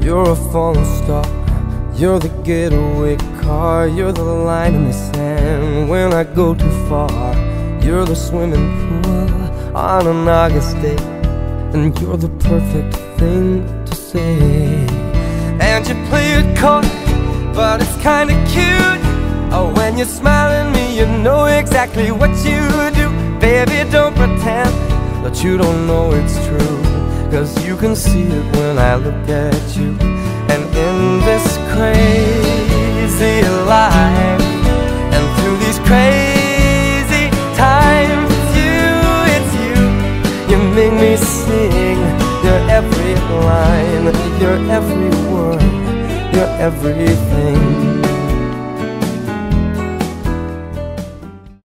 You're a falling star, you're the getaway car, you're the line in the sand when I go too far. You're the swimming pool on an August day, and you're the perfect thing to say. And you play it coy, but it's kinda cute. Oh, when you smile at me, you know exactly what you do. Baby, don't pretend that you don't know it's true, 'cause you can see it when I look at you. And in this crazy life, and through these crazy times, it's you. You make me sing your every line, your every word, your everything.